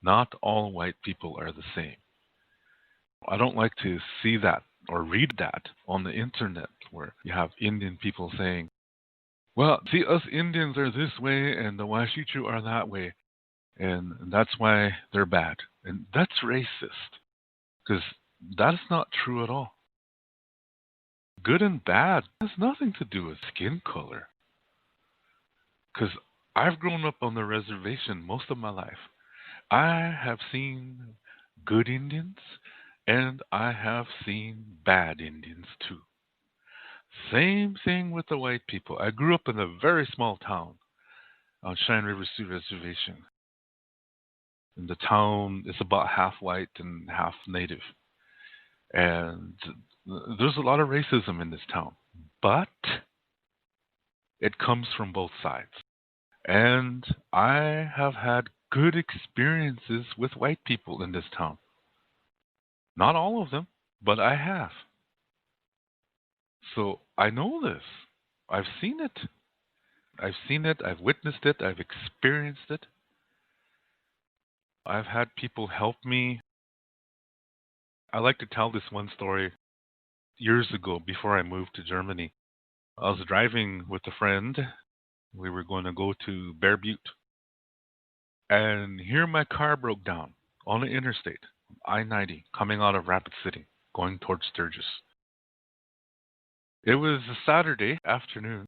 Not all white people are the same. I don't like to see that or read that on the internet where you have Indian people saying, well, see, us Indians are this way and the Wasicu are that way, and that's why they're bad. And that's racist because that's not true at all. Good and bad has nothing to do with skin color. Because I've grown up on the reservation most of my life. I have seen good Indians and I have seen bad Indians too. Same thing with the white people. I grew up in a very small town on Cheyenne River Sioux Reservation. And the town is about half white and half native. And there's a lot of racism in this town. But it comes from both sides. And I have had good experiences with white people in this town. Not all of them, but I have. So I know this. I've seen it. I've seen it. I've witnessed it. I've experienced it. I've had people help me. I like to tell this one story years ago before I moved to Germany. I was driving with a friend. We were going to go to Bear Butte. And here my car broke down on the interstate, I-90, coming out of Rapid City, going towards Sturgis. It was a Saturday afternoon,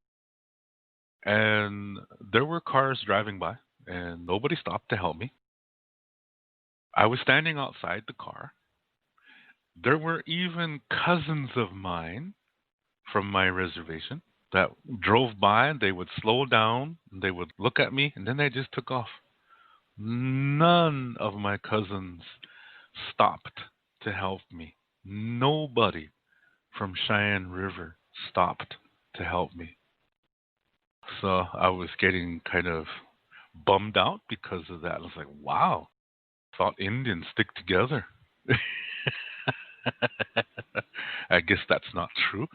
and there were cars driving by, and nobody stopped to help me. I was standing outside the car. There were even cousins of mine from my reservation that drove by, and they would slow down, and they would look at me, and then they just took off. None of my cousins stopped to help me. Nobody from Cheyenne River stopped to help me. So I was getting kind of bummed out because of that. I was like, wow, thought Indians stick together. I guess that's not true.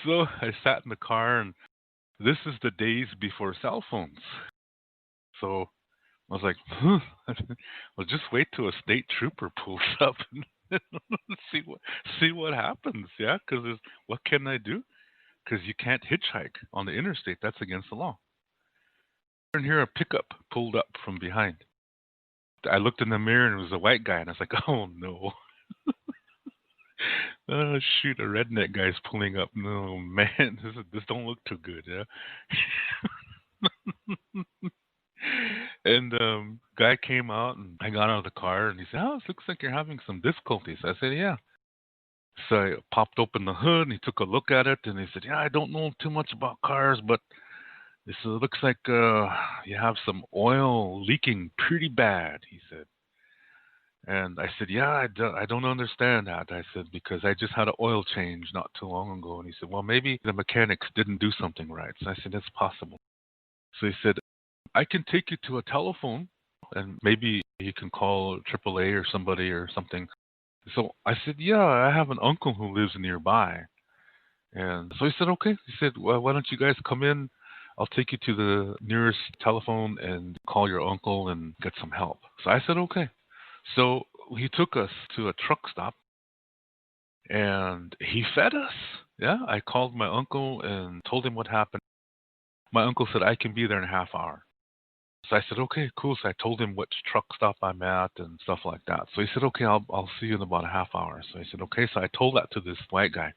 So I sat in the car, and this is the days before cell phones. So I was like, well, just wait till a state trooper pulls up and see what happens. Yeah, because what can I do? Because you can't hitchhike on the interstate. That's against the law. And here a pickup pulled up from behind. I looked in the mirror and it was a white guy, and I was like, oh no. Oh shoot, a redneck guy's pulling up. No man, this don't look too good. Yeah. And guy came out, and I got out of the car, and he said, "Oh, it looks like you're having some difficulties." I said, "Yeah." So I popped open the hood, and he took a look at it, and he said, "Yeah, I don't know too much about cars, but this looks like you have some oil leaking pretty bad." He said, and I said, "Yeah, I don't understand that." I said, "Because I just had an oil change not too long ago." And he said, "Well, maybe the mechanics didn't do something right." So I said, "It's possible." So he said, "I can take you to a telephone and maybe you can call AAA or somebody or something." So I said, "Yeah, I have an uncle who lives nearby." And so he said, "Okay." He said, "Well, why don't you guys come in? I'll take you to the nearest telephone and call your uncle and get some help." So I said, "Okay." So he took us to a truck stop and he fed us. Yeah, I called my uncle and told him what happened. My uncle said, "I can be there in a half hour." So I said, "Okay, cool." So I told him which truck stop I'm at and stuff like that. So he said, "Okay, I'll see you in about a half hour." So I said, "Okay." So I told that to this white guy.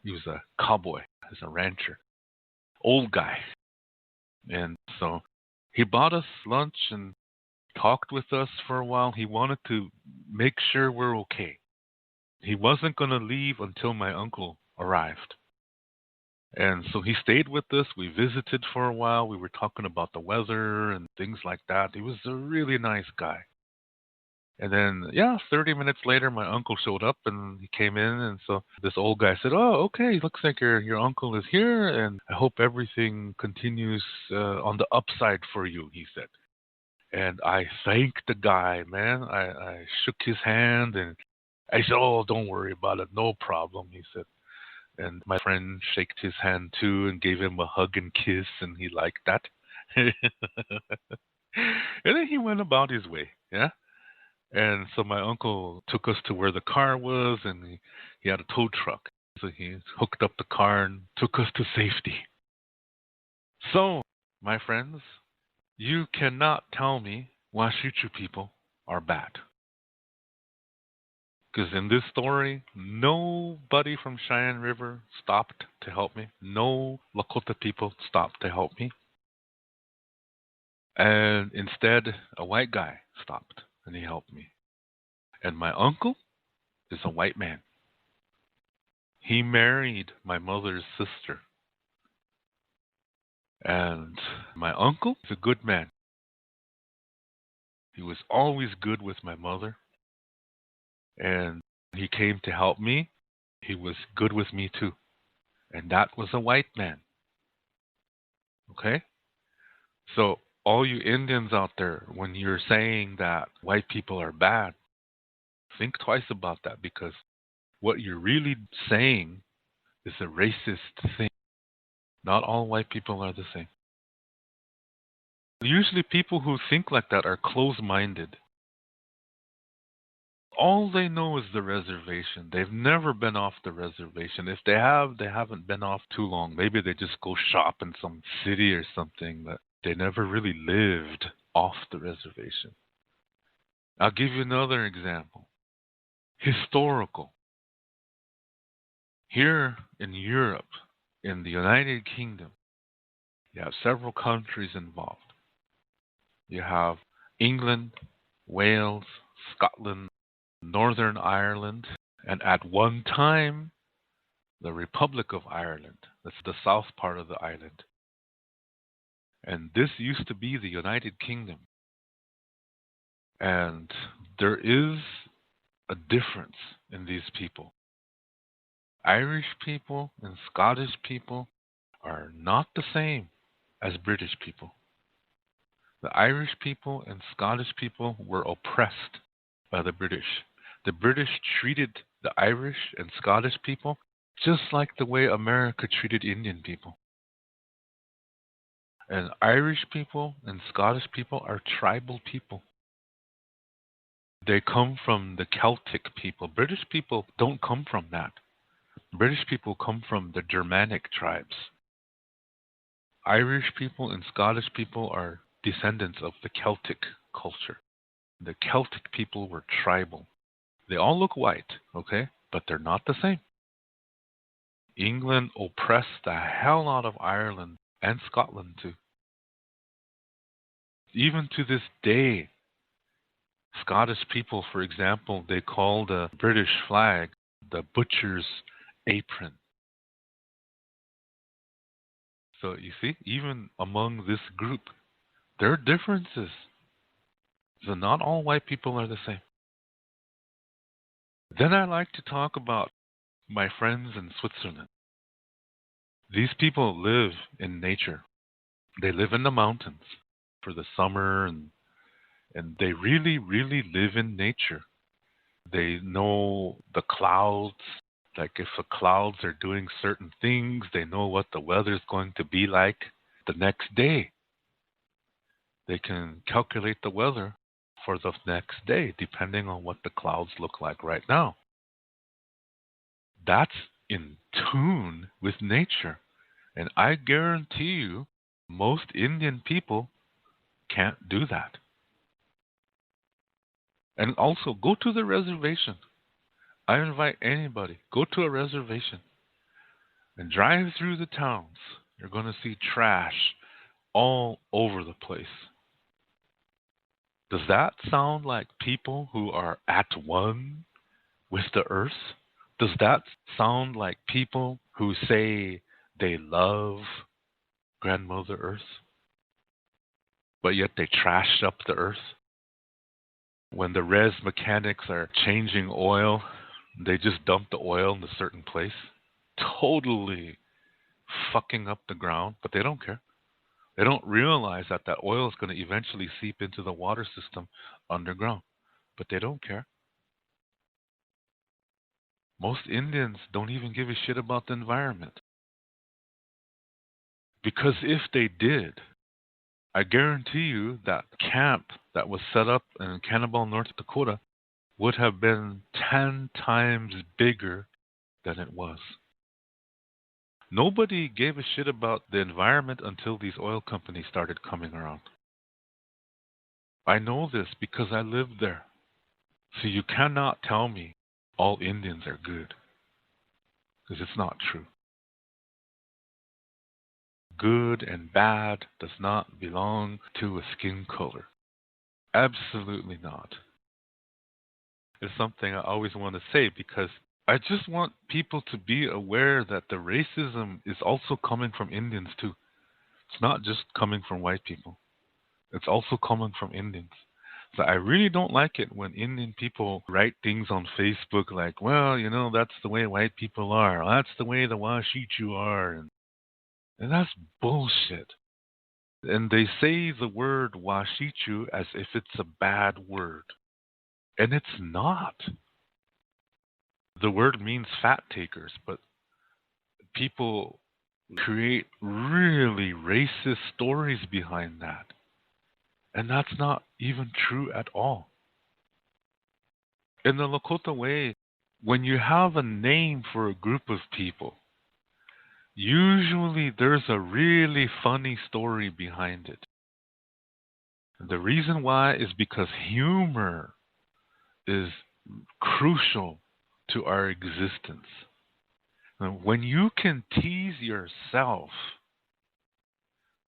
He was a cowboy, he's a rancher, old guy. And so he bought us lunch and talked with us for a while. He wanted to make sure we're okay. He wasn't going to leave until my uncle arrived. And so he stayed with us. We visited for a while. We were talking about the weather and things like that. He was a really nice guy. And then, yeah, 30 minutes later, my uncle showed up and he came in. And so this old guy said, "Oh, okay, looks like your uncle is here. And I hope everything continues on the upside for you," he said. And I thanked the guy, man. I shook his hand and I said, "Oh, don't worry about it. No problem," he said. And my friend shook his hand too and gave him a hug and kiss, and he liked that. And then he went about his way, yeah? And so my uncle took us to where the car was, and he had a tow truck. So he hooked up the car and took us to safety. So, my friends, you cannot tell me Wasicu people are bad. Because in this story, nobody from Cheyenne River stopped to help me. No Lakota people stopped to help me. And instead, a white guy stopped and he helped me. And my uncle is a white man. He married my mother's sister. And my uncle is a good man. He was always good with my mother. And he came to help me. He was good with me too. And that was a white man. Okay? So, all you Indians out there, when you're saying that white people are bad, think twice about that, because what you're really saying is a racist thing. Not all white people are the same. Usually, people who think like that are close minded. All they know is the reservation. They've never been off the reservation. If they have, they haven't been off too long. Maybe they just go shop in some city or something, but they never really lived off the reservation. I'll give you another example. Historical. Here in Europe, in the United Kingdom, you have several countries involved. You have England, Wales, Scotland, Northern Ireland, and at one time, the Republic of Ireland. That's the south part of the island. And this used to be the United Kingdom. And there is a difference in these people. Irish people and Scottish people are not the same as British people. The Irish people and Scottish people were oppressed by the British. The British treated the Irish and Scottish people just like the way America treated Indian people. And Irish people and Scottish people are tribal people. They come from the Celtic people. British people don't come from that. British people come from the Germanic tribes. Irish people and Scottish people are descendants of the Celtic culture. The Celtic people were tribal. They all look white, okay? But they're not the same. England oppressed the hell out of Ireland and Scotland too. Even to this day, Scottish people, for example, they call the British flag the butcher's apron. So you see, even among this group, there are differences. So not all white people are the same. Then I like to talk about my friends in Switzerland. These people live in nature. They live in the mountains for the summer, and they really, really live in nature. They know the clouds. Like if the clouds are doing certain things, they know what the weather's going to be like the next day. They can calculate the weather for the next day, depending on what the clouds look like right now. That's in tune with nature. And I guarantee you, most Indian people can't do that. And also, go to the reservation. I invite anybody, go to a reservation and drive through the towns. You're going to see trash all over the place. Does that sound like people who are at one with the earth? Does that sound like people who say they love Grandmother Earth, but yet they trash up the earth? When the res mechanics are changing oil, they just dump the oil in a certain place, totally fucking up the ground, but they don't care. They don't realize that that oil is going to eventually seep into the water system underground, but they don't care. Most Indians don't even give a shit about the environment. Because if they did, I guarantee you that camp that was set up in Cannibal, North Dakota would have been 10 times bigger than it was. Nobody gave a shit about the environment until these oil companies started coming around. I know this because I lived there. So you cannot tell me all Indians are good, because it's not true. Good and bad does not belong to a skin color. Absolutely not. It's something I always want to say because I just want people to be aware that the racism is also coming from Indians too. It's not just coming from white people. It's also coming from Indians. So I really don't like it when Indian people write things on Facebook like, well, that's the way white people are. That's the way the Wasicu are. And that's bullshit. And they say the word Wasicu as if it's a bad word. And it's not. The word means fat takers, but people create really racist stories behind that. And that's not even true at all. In the Lakota way, when you have a name for a group of people, usually there's a really funny story behind it. The reason why is because humor is crucial to our existence. When you can tease yourself,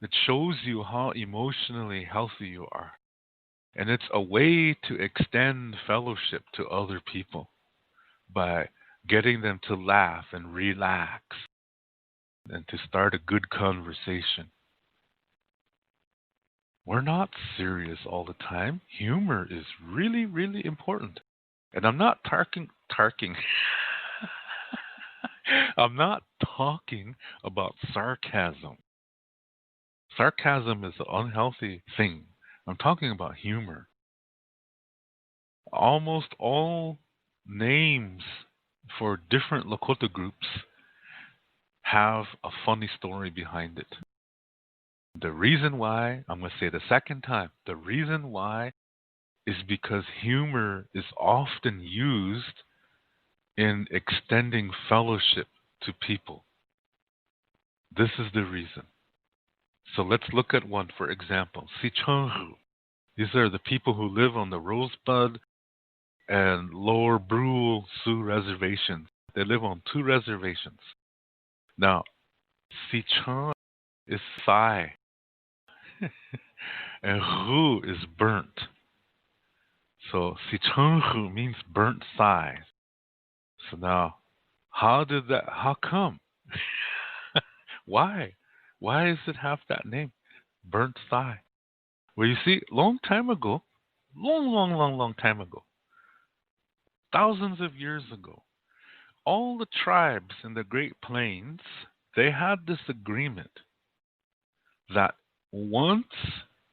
it shows you how emotionally healthy you are. And it's a way to extend fellowship to other people by getting them to laugh and relax and to start a good conversation. We're not serious all the time. Humor is really, really important. And I'm not I'm not talking about sarcasm. Sarcasm is an unhealthy thing. I'm talking about humor. Almost all names for different Lakota groups have a funny story behind it. The reason why, I'm going to say it a second time, the reason why is because humor is often used in extending fellowship to people. This is the reason. So let's look at one, for example, Sicangu. These are the people who live on the Rosebud and Lower Brule Sioux reservations. They live on 2 reservations. Now, Sicangu is Sai, and Hu is burnt. So Sicangu means burnt Sai. So now, how come? Why? Why does it have that name? Burnt Sai. Well, you see, long time ago, long time ago, thousands of years ago, all the tribes in the Great Plains, they had this agreement that once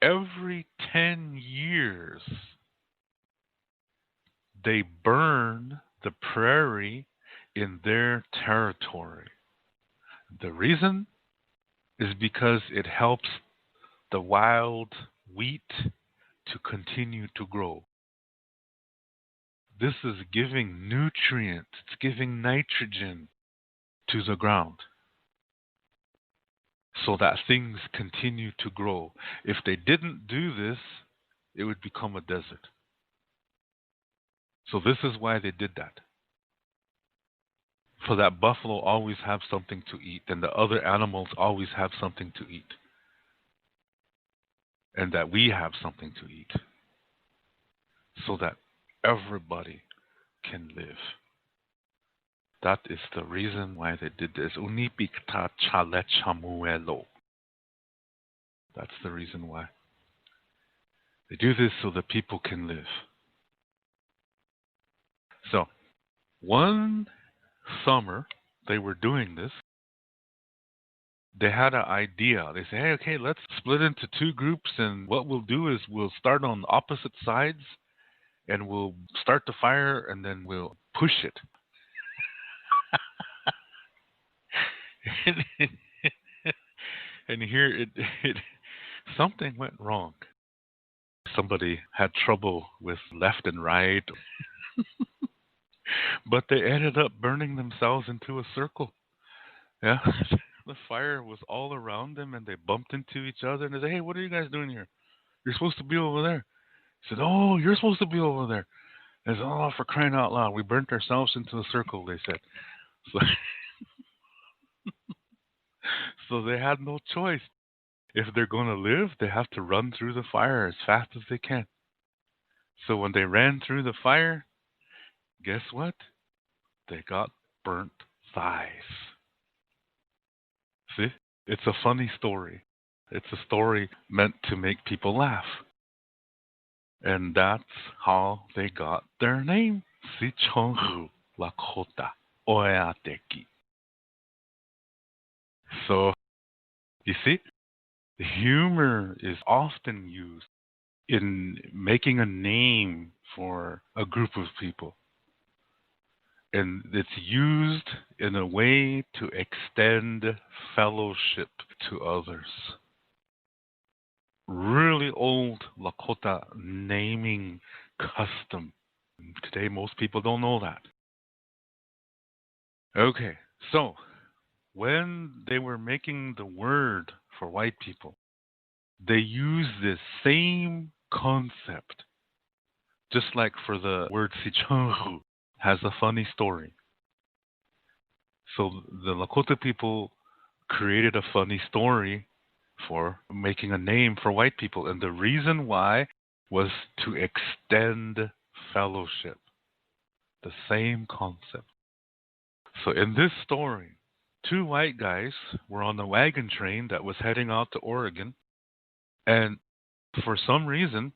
every 10 years, they burn the prairie in their territory. The reason is because it helps the wild wheat to continue to grow. This is giving nutrients, it's giving nitrogen to the ground so that things continue to grow. If they didn't do this, it would become a desert. So this is why they did that. So that buffalo always have something to eat and the other animals always have something to eat. And that we have something to eat. So that everybody can live. That is the reason why they did this. Unipikta chale chamuelo. That's the reason why. They do this so that people can live. So, one summer they were doing this. They had an idea. They say, hey, okay, let's split into 2 groups, and what we'll do is we'll start on opposite sides, and we'll start the fire, and then we'll push it. and here it something went wrong. Somebody had trouble with left and right, but they ended up burning themselves into a circle. Yeah. The fire was all around them and they bumped into each other and they said, "Hey, what are you guys doing here? You're supposed to be over there." He said, "Oh, you're supposed to be over there." They said, "Oh, for crying out loud, we burnt ourselves into a circle," they said. So, so they had no choice. If they're going to live, they have to run through the fire as fast as they can. So when they ran through the fire, guess what? They got burnt thighs. See? It's a funny story. It's a story meant to make people laugh. And that's how they got their name. Sicangu, Lakota, Oeateki. So, you see, humor is often used in making a name for a group of people. And it's used in a way to extend fellowship to others. Really old Lakota naming custom. Today, most people don't know that. Okay, so when they were making the word for white people, they used this same concept. Just like for the word Sicangu has a funny story. So the Lakota people created a funny story for making a name for white people. And the reason why was to extend fellowship. The same concept. So in this story, two white guys were on the wagon train that was heading out to Oregon. And for some reason,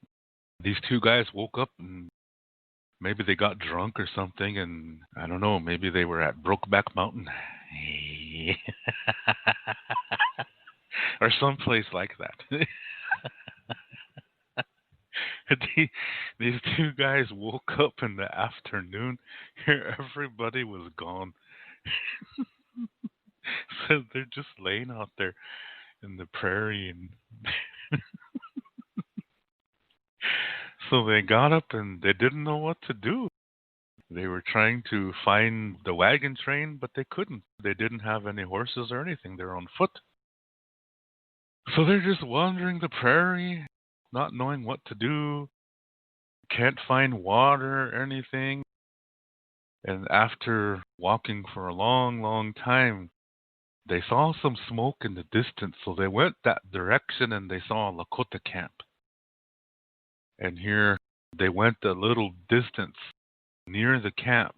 these two guys woke up and maybe they got drunk or something. And I don't know, maybe they were at Brokeback Mountain. Or someplace like that. These two guys woke up in the afternoon. Everybody was gone. So they're just laying out there in the prairie. And so they got up and they didn't know what to do. They were trying to find the wagon train, but they couldn't. They didn't have any horses or anything. They're on foot. So they're just wandering the prairie, not knowing what to do. Can't find water or anything. And after walking for a long, long time, they saw some smoke in the distance. So they went that direction and they saw a Lakota camp. And here they went a little distance near the camp.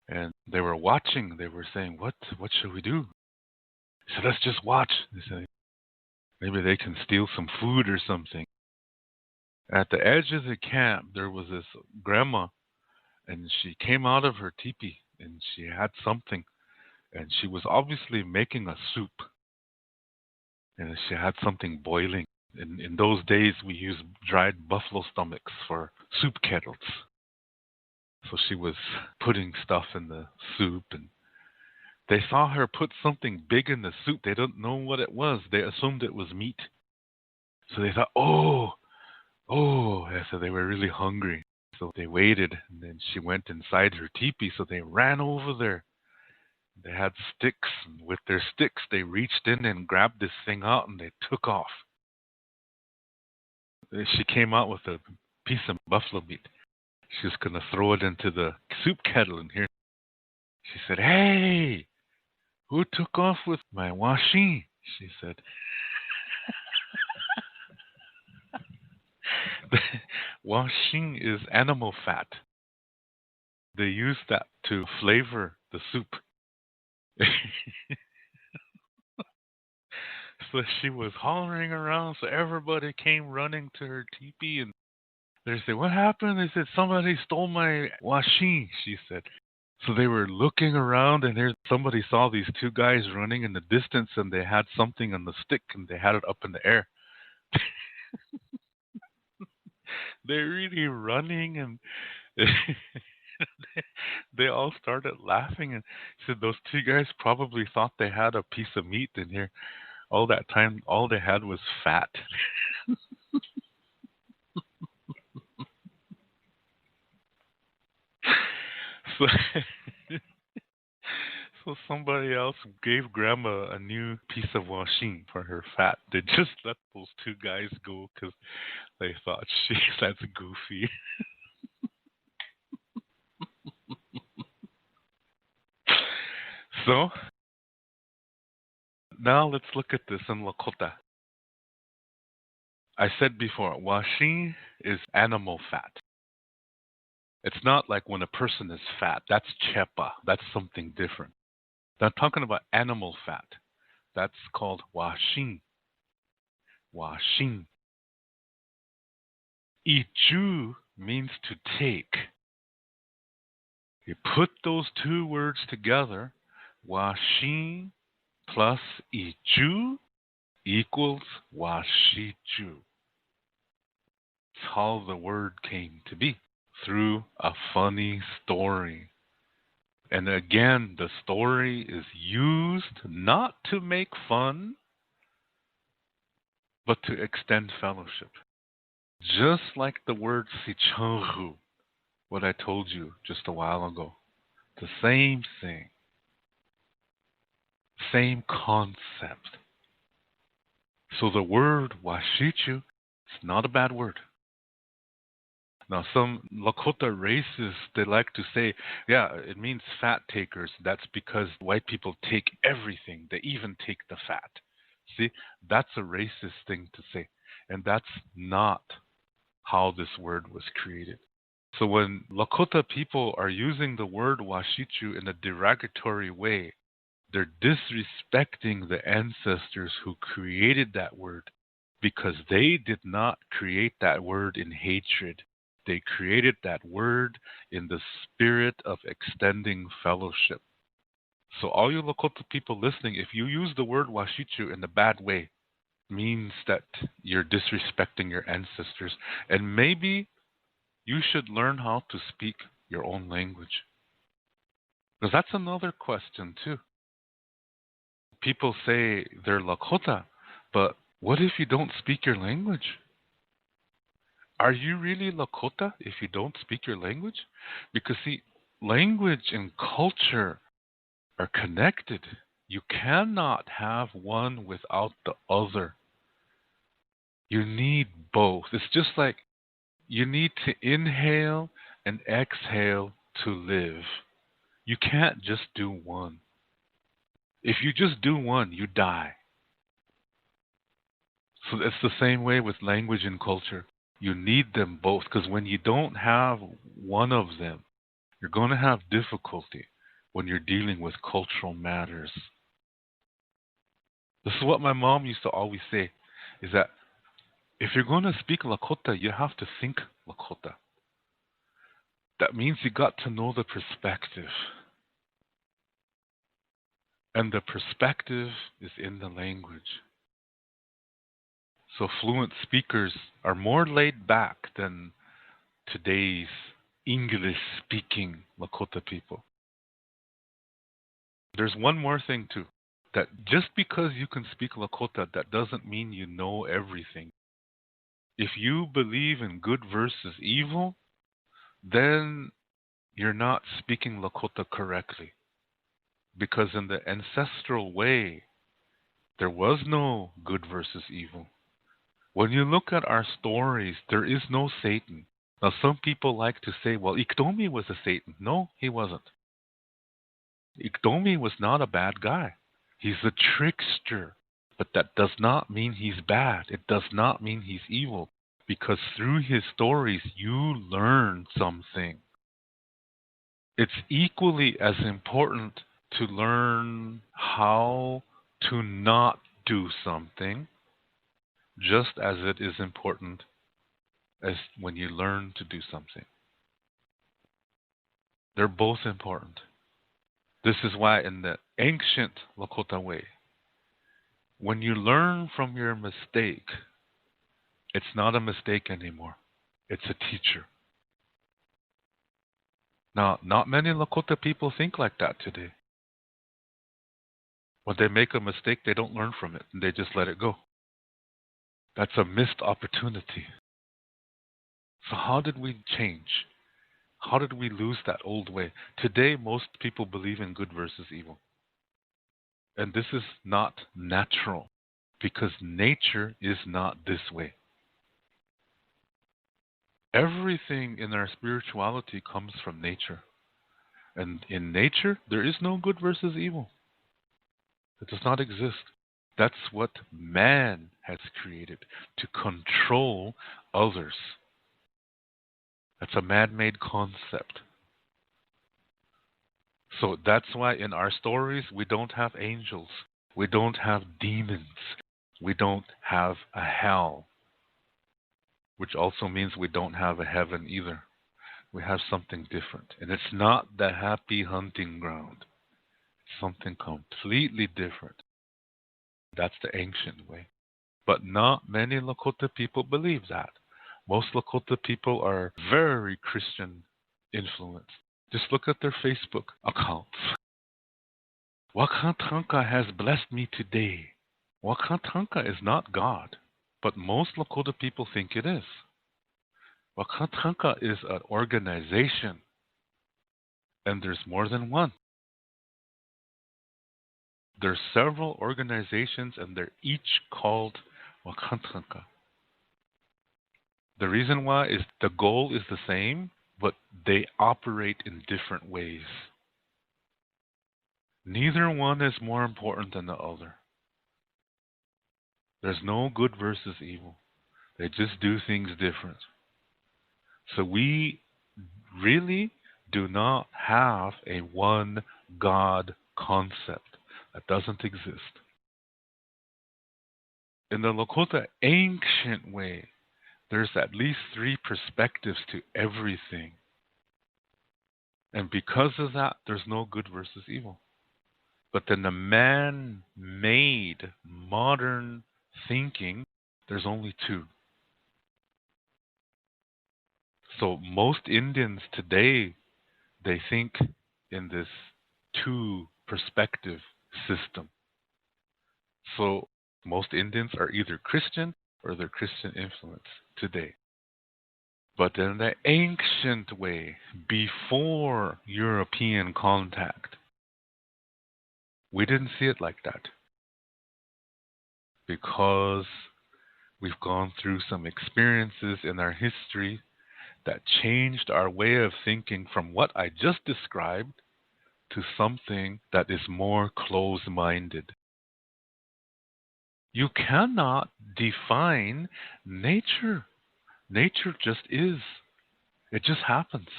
And they were watching. They were saying, What should we do? He said, "Let's just watch." They said, "Maybe they can steal some food or something." At the edge of the camp, there was this grandma, and she came out of her teepee, and she had something, and she was obviously making a soup, and she had something boiling. In those days, we used dried buffalo stomachs for soup kettles. So she was putting stuff in the soup, and they saw her put something big in the soup. They didn't know what it was. They assumed it was meat. So they thought, oh. So they were really hungry. So they waited, and then she went inside her teepee. So they ran over there. They had sticks, and with their sticks, they reached in and grabbed this thing out, and they took off. She came out with a piece of buffalo meat. She was going to throw it into the soup kettle, and here she said, "Hey, who took off with my washi?" she said. Washing is animal fat. They use that to flavor the soup. So she was hollering around, so everybody came running to her teepee, and they said, "What happened?" They said, "Somebody stole my washi," she said. So they were looking around, and here somebody saw these two guys running in the distance, and they had something on the stick, and they had it up in the air. They're really running, and they all started laughing, and said those two guys probably thought they had a piece of meat in here. All that time, all they had was fat. So, so somebody else gave Grandma a new piece of washing for her fat. They just let those two guys go because they thought, "Jeez, that's goofy." So now let's look at this in Lakota. I said before, washing is animal fat. It's not like when a person is fat. That's chepa. That's something different. I'm talking about animal fat. That's called washing. Washing. Ichu means to take. You put those two words together, washing plus ichu equals washichu. It's how the word came to be, through a funny story. And again, the story is used not to make fun, but to extend fellowship. Just like the word Sicangu, what I told you just a while ago. The same thing. Same concept. So the word Wasicu is not a bad word. Now, some Lakota races, they like to say, yeah, it means fat takers. That's because white people take everything. They even take the fat. See, that's a racist thing to say. And that's not how this word was created. So when Lakota people are using the word Washichu in a derogatory way, they're disrespecting the ancestors who created that word because they did not create that word in hatred. They created that word in the spirit of extending fellowship. So all you Lakota people listening, if you use the word Washichu in a bad way, means that you're disrespecting your ancestors. And maybe you should learn how to speak your own language. Because that's another question too. People say they're Lakota, but what if you don't speak your language? Are you really Lakota if you don't speak your language? Because, see, language and culture are connected. You cannot have one without the other. You need both. It's just like you need to inhale and exhale to live. You can't just do one. If you just do one, you die. So it's the same way with language and culture. You need them both because when you don't have one of them, you're going to have difficulty when you're dealing with cultural matters. This is what my mom used to always say, is that if you're going to speak Lakota, you have to think Lakota. That means you got to know the perspective. And the perspective is in the language. So fluent speakers are more laid back than today's English-speaking Lakota people. There's one more thing too, that just because you can speak Lakota, that doesn't mean you know everything. If you believe in good versus evil, then you're not speaking Lakota correctly. Because in the ancestral way, there was no good versus evil. When you look at our stories, there is no Satan. Now, some people like to say, well, Iktomi was a Satan. No, he wasn't. Iktomi was not a bad guy. He's a trickster. But that does not mean he's bad. It does not mean he's evil. Because through his stories, you learn something. It's equally as important to learn how to not do something, just as it is important as when you learn to do something. They're both important. This is why in the ancient Lakota way, when you learn from your mistake, it's not a mistake anymore. It's a teacher. Now, not many Lakota people think like that today. When they make a mistake, they don't learn from it, and they just let it go. That's a missed opportunity. So how did we change? How did we lose that old way? Today, most people believe in good versus evil. And this is not natural, because nature is not this way. Everything in our spirituality comes from nature. And in nature, there is no good versus evil. It does not exist. That's what man has created, to control others. That's a man-made concept. So that's why in our stories, we don't have angels. We don't have demons. We don't have a hell, which also means we don't have a heaven either. We have something different. And it's not the happy hunting ground. It's something completely different. That's the ancient way. But not many Lakota people believe that. Most Lakota people are very Christian influenced. Just look at their Facebook accounts. Wakatanka has blessed me today. Wakatanka is not God, but most Lakota people think it is. Wakatanka is an organization, and there's more than one. There's several organizations, and they're each called Wakatanka. The reason why is the goal is the same, but they operate in different ways. Neither one is more important than the other. There's no good versus evil. They just do things different. So we really do not have a one God concept. That doesn't exist. In the Lakota ancient way, there's at least 3 perspectives to everything. And because of that, there's no good versus evil. But then the man-made modern thinking, there's only 2. So most Indians today, they think in this 2 perspective system. So most Indians are either Christian or they're Christian influenced today. But in the ancient way, before European contact, we didn't see it like that. Because we've gone through some experiences in our history that changed our way of thinking from what I just described to something that is more close-minded. You cannot define nature. Nature just is. It just happens.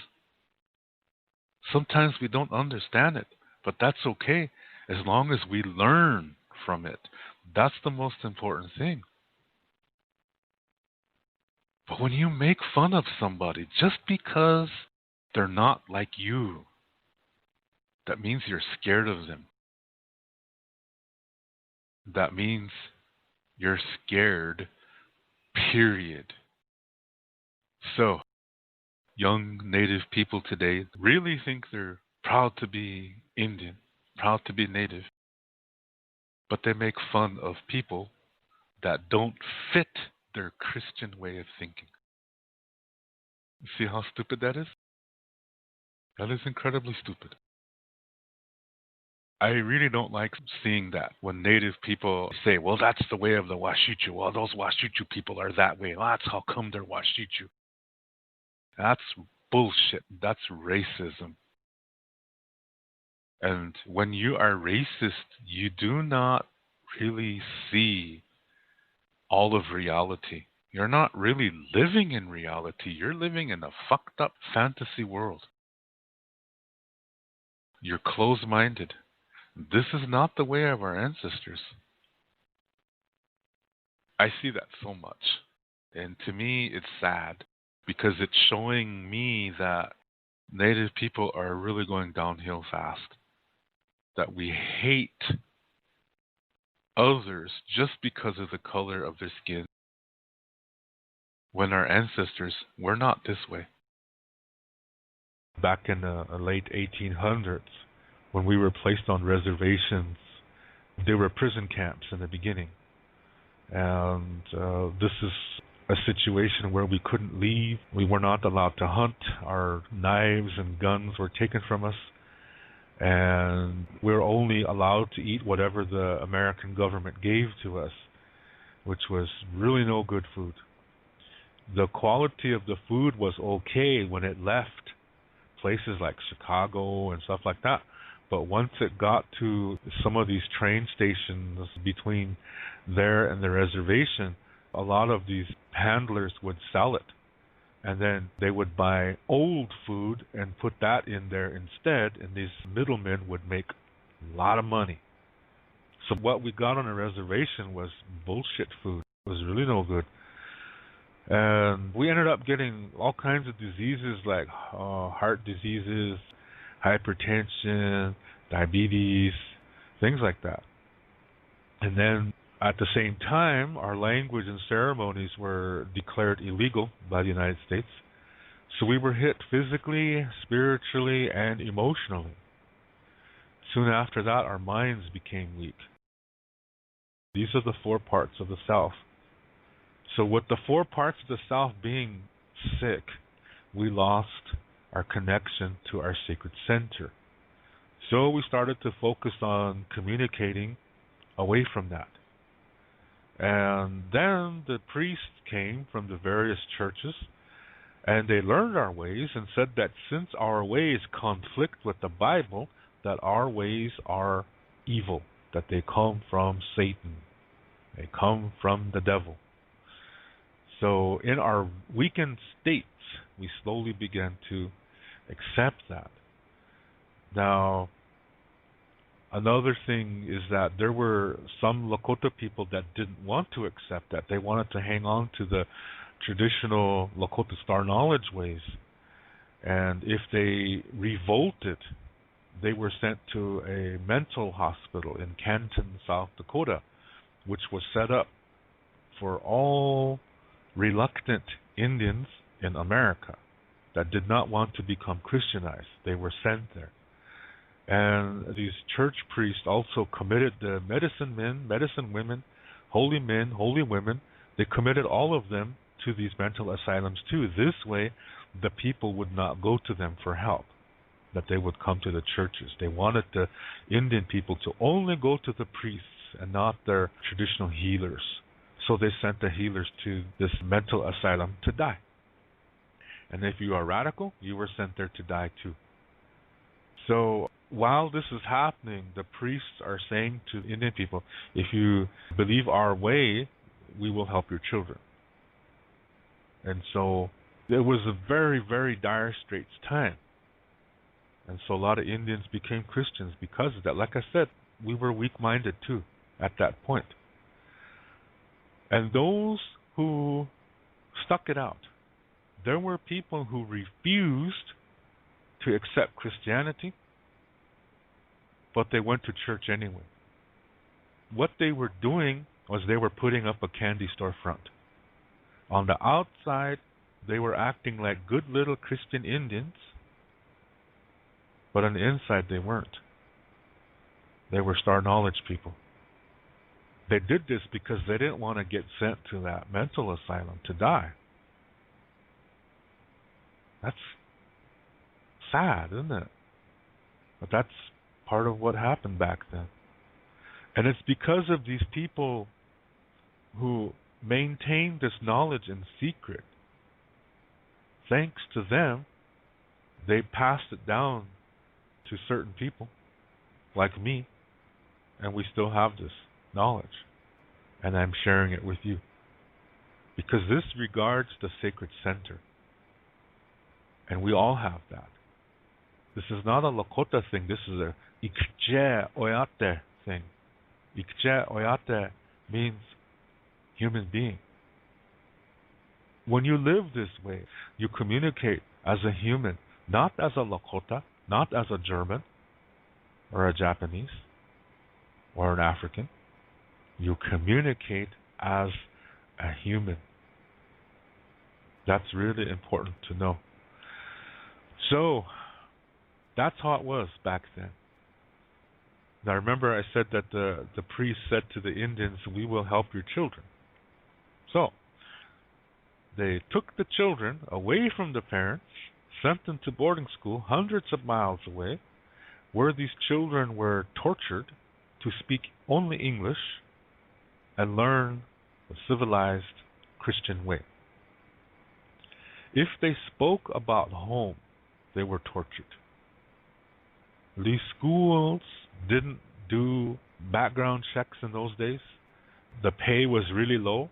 Sometimes we don't understand it, but that's okay as long as we learn from it. That's the most important thing. But when you make fun of somebody just because they're not like you, that means you're scared of them. That means you're scared, period. So, young Native people today really think they're proud to be Indian, proud to be Native, but they make fun of people that don't fit their Christian way of thinking. See how stupid that is? That is incredibly stupid. I really don't like seeing that when Native people say, well, that's the way of the Wasicu. Well, those Wasicu people are that way. Well, that's how come they're Wasicu. That's bullshit. That's racism. And when you are racist, you do not really see all of reality. You're not really living in reality. You're living in a fucked up fantasy world. You're closed-minded. This is not the way of our ancestors. I see that so much. And to me, it's sad because it's showing me that Native people are really going downhill fast. That we hate others just because of the color of their skin. When our ancestors were not this way. Back in the late 1800s, when we were placed on reservations, They were prison camps in the beginning. And this is a situation where we couldn't leave. We were not allowed to hunt. Our knives and guns were taken from us. And we were only allowed to eat whatever the American government gave to us, which was really no good food. The quality of the food was okay when it left places like Chicago and stuff like that. But once it got to some of these train stations between there and the reservation, a lot of these handlers would sell it. And then they would buy old food and put that in there instead, and these middlemen would make a lot of money. So what we got on a reservation was bullshit food. It was really no good. And we ended up getting all kinds of diseases like heart diseases, hypertension, diabetes, things like that. And then at the same time, our language and ceremonies were declared illegal by the United States. So we were hit physically, spiritually, and emotionally. Soon after that, our minds became weak. These are the 4 parts of the South. So with the 4 parts of the South being sick, we lost our connection to our sacred center. So we started to focus on communicating away from that. And then the priests came from the various churches, and they learned our ways and said that since our ways conflict with the Bible, that our ways are evil, that they come from Satan. They come from the devil. So in our weakened states, we slowly began to accept that. Now, another thing is that there were some Lakota people that didn't want to accept that. They wanted to hang on to the traditional Lakota Star Knowledge ways. And if they revolted, they were sent to a mental hospital in Canton, South Dakota, which was set up for all reluctant Indians in America that did not want to become Christianized. They were sent there. And these church priests also committed the medicine men, medicine women, holy men, holy women. They committed all of them to these mental asylums too. This way, the people would not go to them for help, that they would come to the churches. They wanted the Indian people to only go to the priests and not their traditional healers. So they sent the healers to this mental asylum to die. And if you are radical, you were sent there to die too. So while this is happening, the priests are saying to Indian people, if you believe our way, we will help your children. And so it was a very, very dire straits time. And so a lot of Indians became Christians because of that. Like I said, we were weak-minded too at that point. And those who stuck it out, there were people who refused to accept Christianity, but they went to church anyway. What they were doing was they were putting up a candy store front. On the outside, they were acting like good little Christian Indians, but on the inside they weren't. They were Star Knowledge people. They did this because they didn't want to get sent to that mental asylum to die. That's sad, isn't it? But that's part of what happened back then. And it's because of these people who maintained this knowledge in secret. Thanks to them, they passed it down to certain people, like me, and we still have this knowledge. And I'm sharing it with you. Because this regards the sacred center. And we all have that. This is not a Lakota thing. This is a Ikje Oyate thing. Ikje Oyate means human being. When you live this way, you communicate as a human, not as a Lakota, not as a German, or a Japanese, or an African. You communicate as a human. That's really important to know. So, that's how it was back then. Now remember I said that the priest said to the Indians, "We will help your children." So they took the children away from the parents, sent them to boarding school hundreds of miles away, where these children were tortured to speak only English and learn the civilized Christian way. If they spoke about home, they were tortured. These schools didn't do background checks in those days. The pay was really low,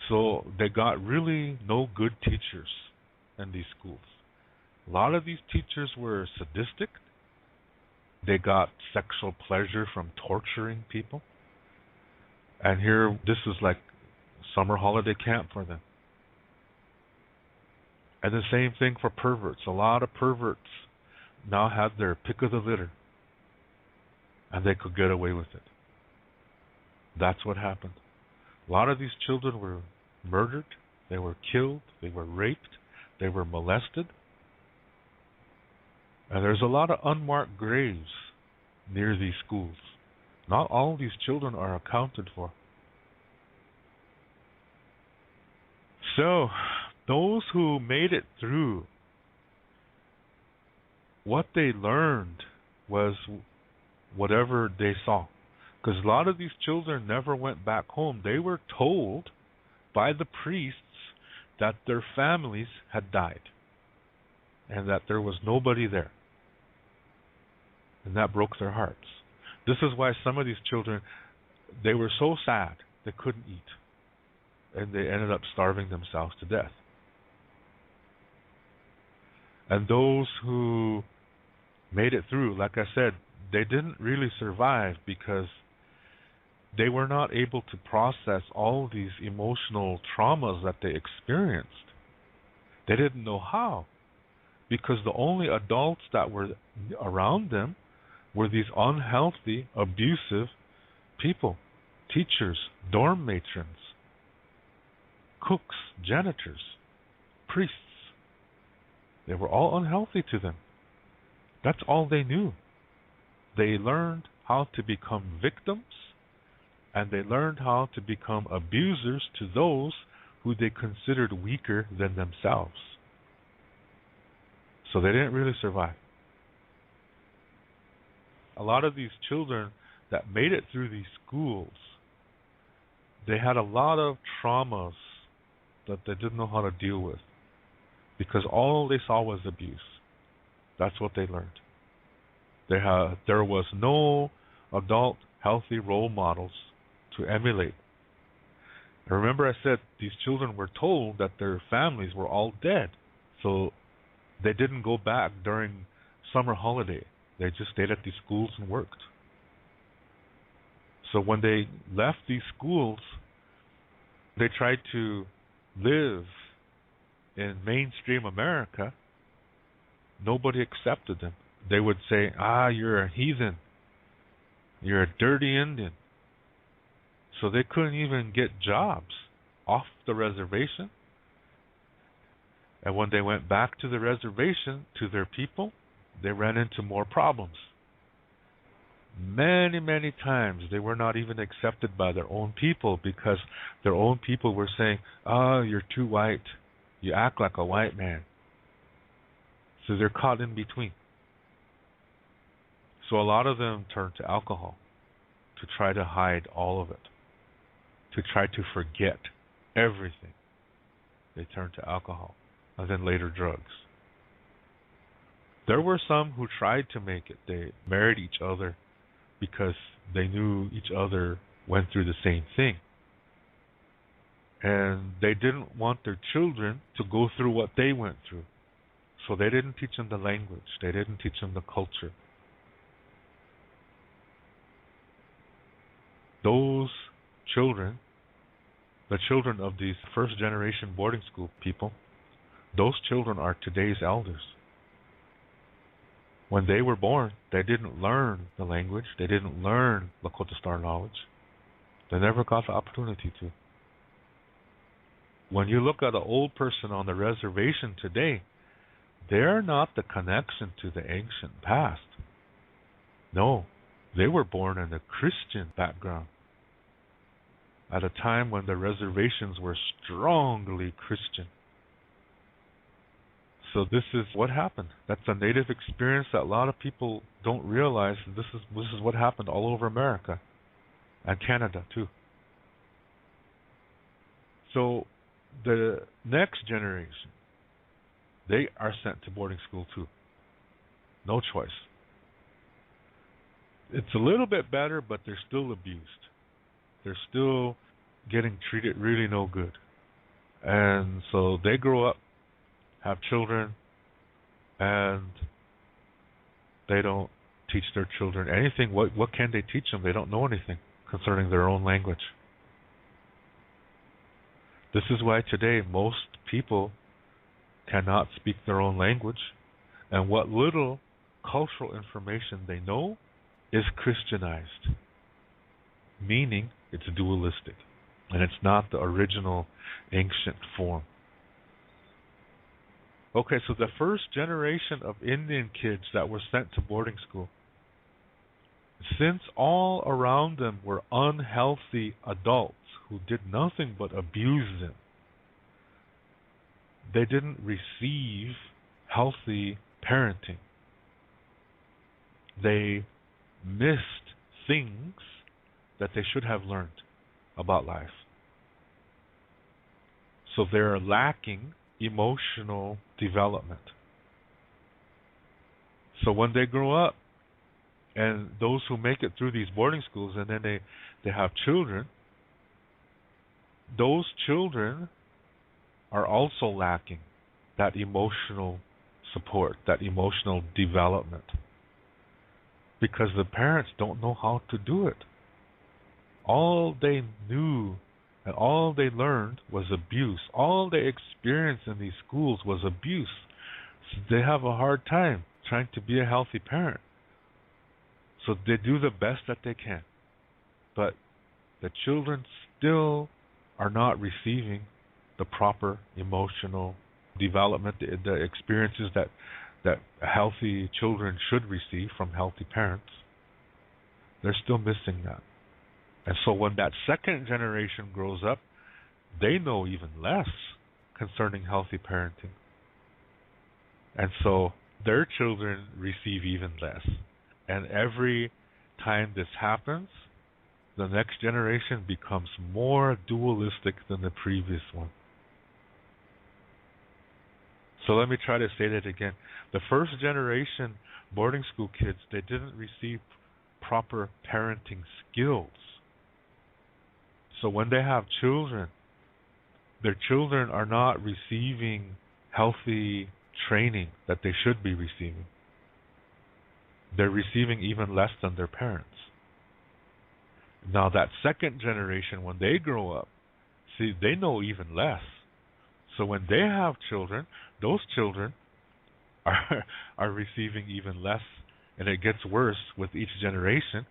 so they got really no good teachers in these schools. A lot of these teachers were sadistic. They got sexual pleasure from torturing people. And here, this is like summer holiday camp for them. And the same thing for perverts. A lot of perverts now had their pick of the litter, and they could get away with it. That's what happened. A lot of these children were murdered, they were killed, they were raped, they were molested. And there's a lot of unmarked graves near these schools. Not all of these children are accounted for. So, those who made it through, what they learned was whatever they saw. Because a lot of these children never went back home. They were told by the priests that their families had died and that there was nobody there. And that broke their hearts. This is why some of these children, they were so sad they couldn't eat. And they ended up starving themselves to death. And those who made it through, like I said, they didn't really survive because they were not able to process all these emotional traumas that they experienced. They didn't know how, because the only adults that were around them were these unhealthy, abusive people, teachers, dorm matrons, cooks, janitors, priests. They were all unhealthy to them. That's all they knew. They learned how to become victims, and they learned how to become abusers to those who they considered weaker than themselves. So they didn't really survive. A lot of these children that made it through these schools, they had a lot of traumas that they didn't know how to deal with, because all they saw was abuse. That's what they learned. There was no adult healthy role models to emulate. And remember I said these children were told that their families were all dead. So they didn't go back during summer holiday. They just stayed at these schools and worked. So when they left these schools, they tried to live in mainstream America. Nobody accepted them. They would say, you're a heathen. You're a dirty Indian. So they couldn't even get jobs off the reservation. And when they went back to the reservation, to their people, they ran into more problems. Many, many times they were not even accepted by their own people, because their own people were saying, you're too white. You act like a white man. So they're caught in between. So a lot of them turned to alcohol to try to hide all of it, to try to forget everything. They turned to alcohol, and then later drugs. There were some who tried to make it. They married each other because they knew each other went through the same thing. And they didn't want their children to go through what they went through. So they didn't teach them the language. They didn't teach them the culture. Those children, the children of these first generation boarding school people, those children are today's elders. When they were born, they didn't learn the language. They didn't learn Lakota Star knowledge. They never got the opportunity to. When you look at an old person on the reservation today, they're not the connection to the ancient past. No, They were born in a Christian background at a time when the reservations were strongly Christian. So this is what happened. That's a native experience that a lot of people don't realize. This is what happened all over America and Canada too. So the next generation, they are sent to boarding school too. No choice. It's a little bit better, but they're still abused. They're still getting treated really no good. And so they grow up, have children, and they don't teach their children anything. What can they teach them? They don't know anything concerning their own language. This is why today most people cannot speak their own language, and what little cultural information they know is Christianized, meaning it's dualistic, and it's not the original ancient form. Okay, so the first generation of Indian kids that were sent to boarding school, since all around them were unhealthy adults who did nothing but abuse them, they didn't receive healthy parenting. They missed things that they should have learned about life. So they're lacking emotional development. So when they grow up, and those who make it through these boarding schools and then they have children, those children are also lacking that emotional support, that emotional development, because the parents don't know how to do it. All they knew and all they learned was abuse. All they experienced in these schools was abuse. So they have a hard time trying to be a healthy parent. So they do the best that they can. But the children still are not receiving the proper emotional development, the experiences that healthy children should receive from healthy parents. They're still missing that. And so when that second generation grows up, they know even less concerning healthy parenting. And so their children receive even less. And every time this happens, the next generation becomes more dualistic than the previous one. So let me try to say that again. The first generation boarding school kids, they didn't receive proper parenting skills. So when they have children, their children are not receiving healthy training that they should be receiving. They're receiving even less than their parents. Now that second generation, when they grow up, see, they know even less. So when they have children, those children are receiving even less, and it gets worse with each generation,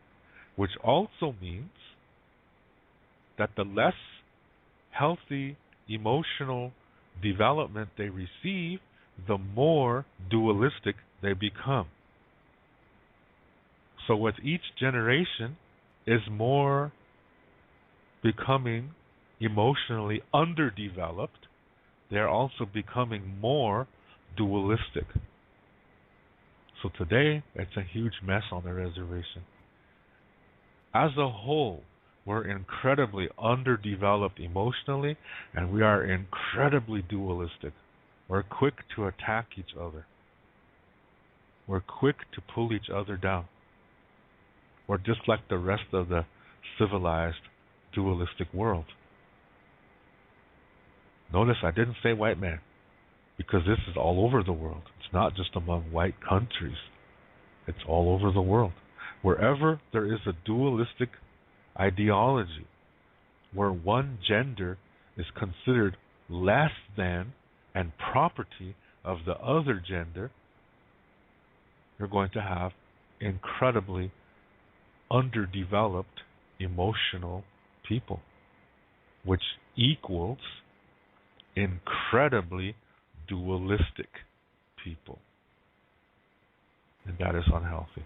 which also means that the less healthy emotional development they receive, the more dualistic they become. So with each generation is more becoming emotionally underdeveloped, they're also becoming more dualistic. So today, it's a huge mess on the reservation. As a whole, we're incredibly underdeveloped emotionally, and we are incredibly dualistic. We're quick to attack each other. We're quick to pull each other down. We're just like the rest of the civilized, dualistic world. Notice I didn't say white man, because this is all over the world. It's not just among white countries. It's all over the world. Wherever there is a dualistic ideology, where one gender is considered less than and property of the other gender, you're going to have incredibly underdeveloped emotional people, which equals incredibly dualistic people. And that is unhealthy.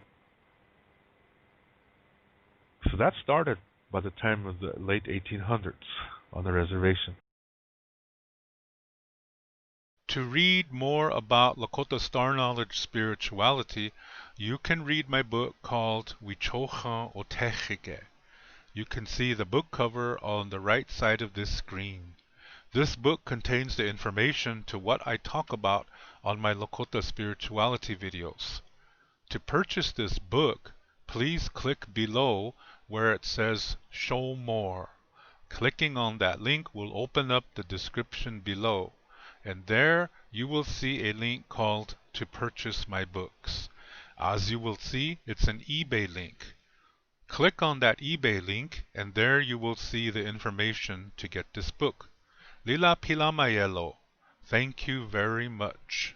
So that started by the time of the late 1800s on the reservation. To read more about Lakota Star Knowledge spirituality, you can read my book called Wichocha Otechike. You can see the book cover on the right side of this screen. This book contains the information to what I talk about on my Lakota spirituality videos. To purchase this book, please click below where it says Show More. Clicking on that link will open up the description below, and there you will see a link called To Purchase My Books. As you will see, it's an eBay link. Click on that eBay link, and there you will see the information to get this book. Lila Pila Mayelo. Thank you very much.